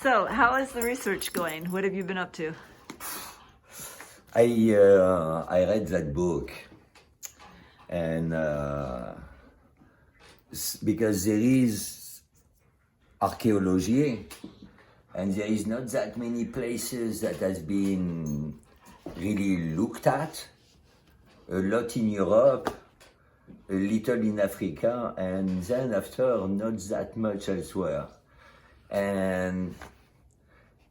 So, how is the research going? What have you been up to? I read that book, and because there is archaeology, and there is not that many places that has been really looked at. A lot in Europe, a little in Africa, and then after not that much elsewhere. And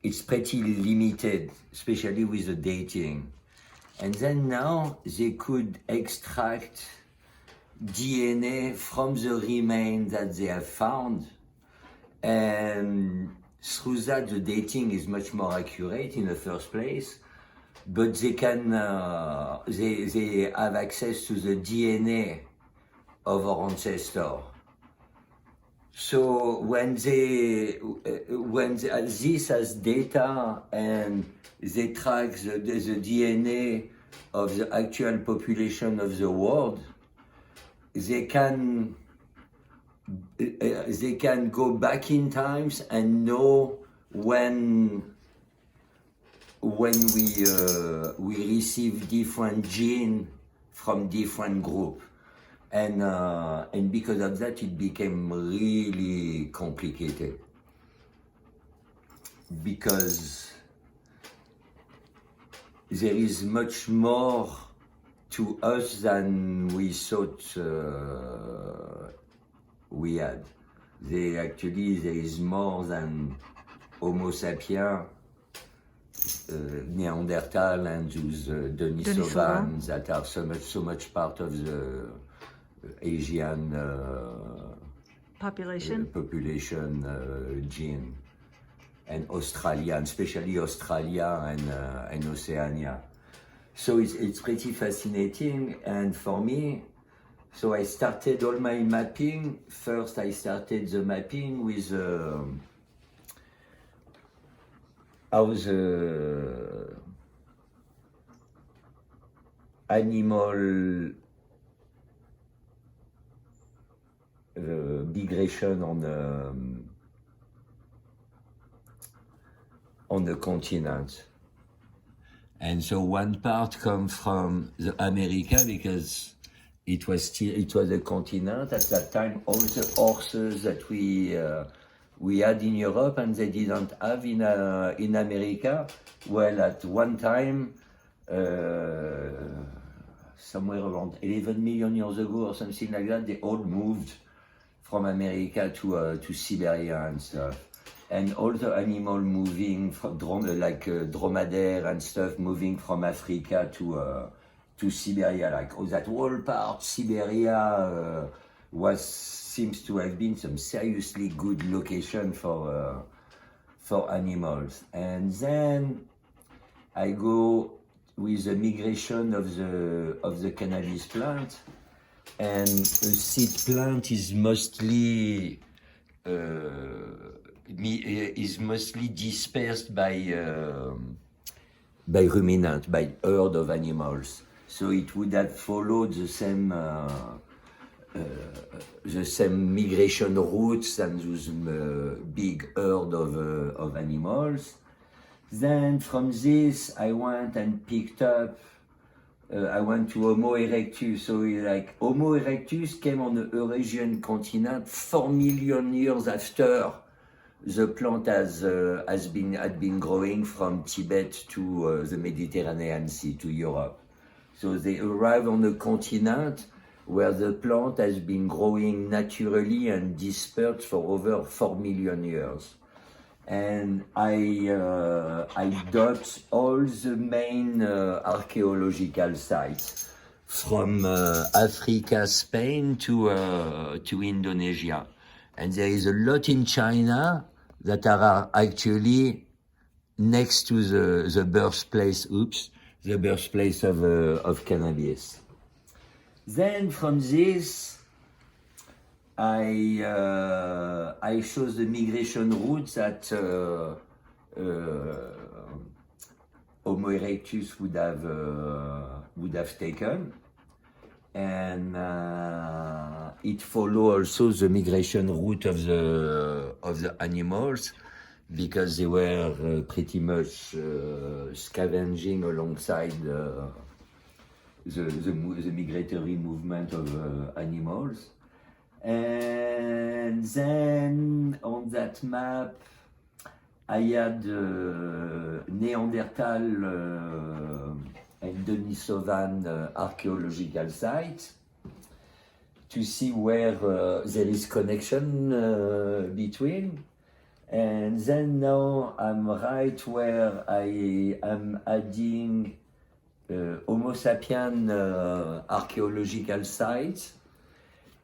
it's pretty limited, especially with the dating. And then now they could extract DNA from the remains that they have found, and through that the dating is much more accurate in the first place. But they can they have access to the DNA of our ancestor. So when this has data and they track the DNA of the actual population of the world, they can go back in times and know when we receive different genes from different groups. And because of that, it became really complicated. Because there is much more to us than we thought we had. There is more than Homo sapiens, Neanderthal, and those Denisovans that are so much part of the Asian population gene, and Australian, especially Australia and Oceania. So it's pretty fascinating, and for me, so I started all my mapping. First, I started the mapping with how the animal migration on the continent. And so one part comes from the America, because it was a continent at that time. All the horses that we had in Europe and they didn't have in America. Well, at one time, somewhere around 11 million years ago or something like that, they all moved from America to Siberia and stuff. And all the animal moving from dromedare and stuff moving from Africa to Siberia, like that whole part, Siberia seems to have been some seriously good location for animals. And then I go with the migration of the cannabis plant, and a seed plant is mostly dispersed by ruminant, by herd of animals. So it would have followed the same migration routes and those big herd of animals. Then from this, I went and picked up. I went to Homo erectus. So like Homo erectus came on the Eurasian continent 4 million years after the plant had been growing from Tibet to the Mediterranean Sea, to Europe. So they arrived on the continent where the plant has been growing naturally and dispersed for over 4 million years. And I dot all the main archaeological sites from Africa, Spain to Indonesia. And there is a lot in China that are actually next to the birthplace of cannabis. Then from this, I chose the migration routes that Homo erectus would have taken, and it follow also the migration route of the animals, because they were pretty much scavenging alongside the migratory movement of animals. And then on that map, I had Neanderthal and Denisovan archaeological sites to see where there is connection between. And then now I'm right where I am adding Homo sapien archaeological sites,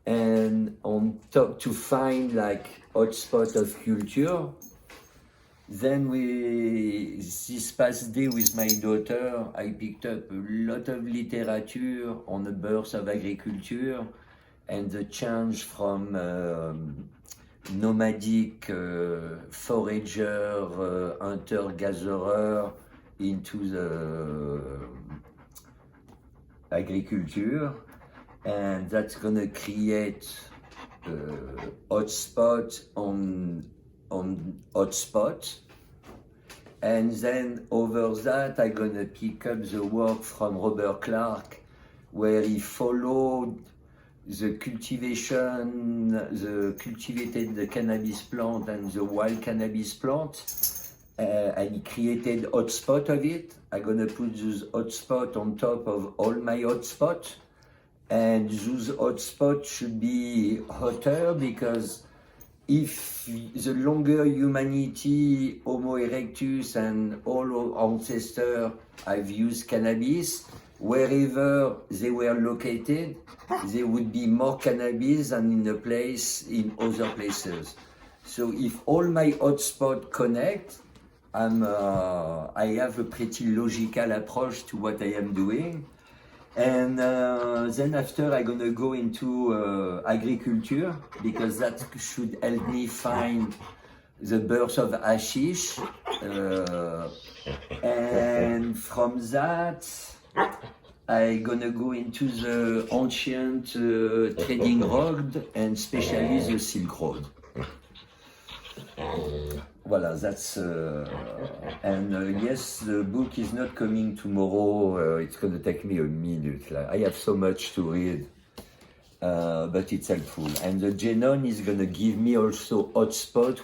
and on top to find like hotspot of culture. Then this past day with my daughter, I picked up a lot of literature on the birth of agriculture and the change from nomadic forager, hunter-gatherer into the agriculture, and that's gonna create hotspot on hotspot. And then over that, I'm gonna pick up the work from Robert Clark, where he followed the cultivated cannabis plant and the wild cannabis plant, and he created hotspot of it. I'm gonna put those hotspot on top of all my hotspot, and those hotspots should be hotter, because if the longer humanity, Homo erectus and all our ancestors have used cannabis, wherever they were located, there would be more cannabis than in other places. So if all my hotspots connect, I have a pretty logical approach to what I am doing. And then after I'm gonna go into agriculture, because that should help me find the birth of hashish. And from that, I'm gonna go into the ancient trading road, and especially the Silk Road. Voila, that's and yes, the book is not coming tomorrow. It's gonna take me a minute. Like, I have so much to read, but it's helpful. And the genome is gonna give me also hotspot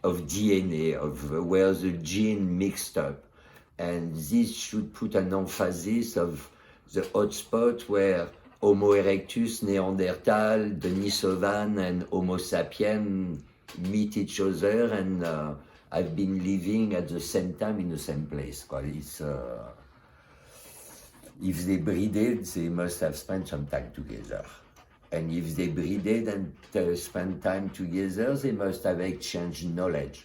of DNA, of where the gene mixed up, and this should put an emphasis of the hotspot where Homo erectus, Neanderthal, Denisovan, and Homo sapien meet each other, and I've been living at the same time in the same place. It's, if they breeded, they must have spent some time together. And if they breeded and spent time together, they must have exchanged knowledge.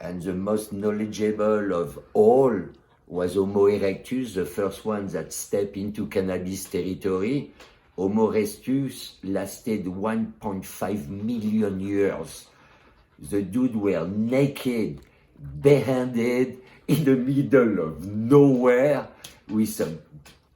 And the most knowledgeable of all was Homo erectus, the first one that stepped into cannabis territory. Homo erectus lasted 1.5 million years. The dude were naked, barehanded, in the middle of nowhere, with some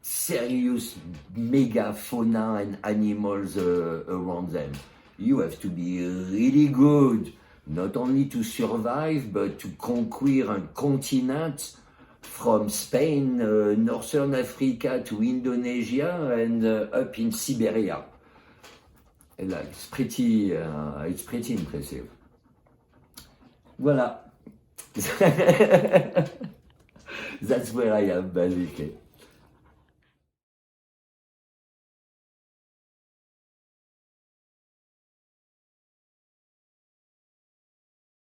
serious megafauna and animals around them. You have to be really good, not only to survive, but to conquer a continent from Spain, Northern Africa to Indonesia, and up in Siberia. And it's pretty impressive. Voilà. That's where I am, basically.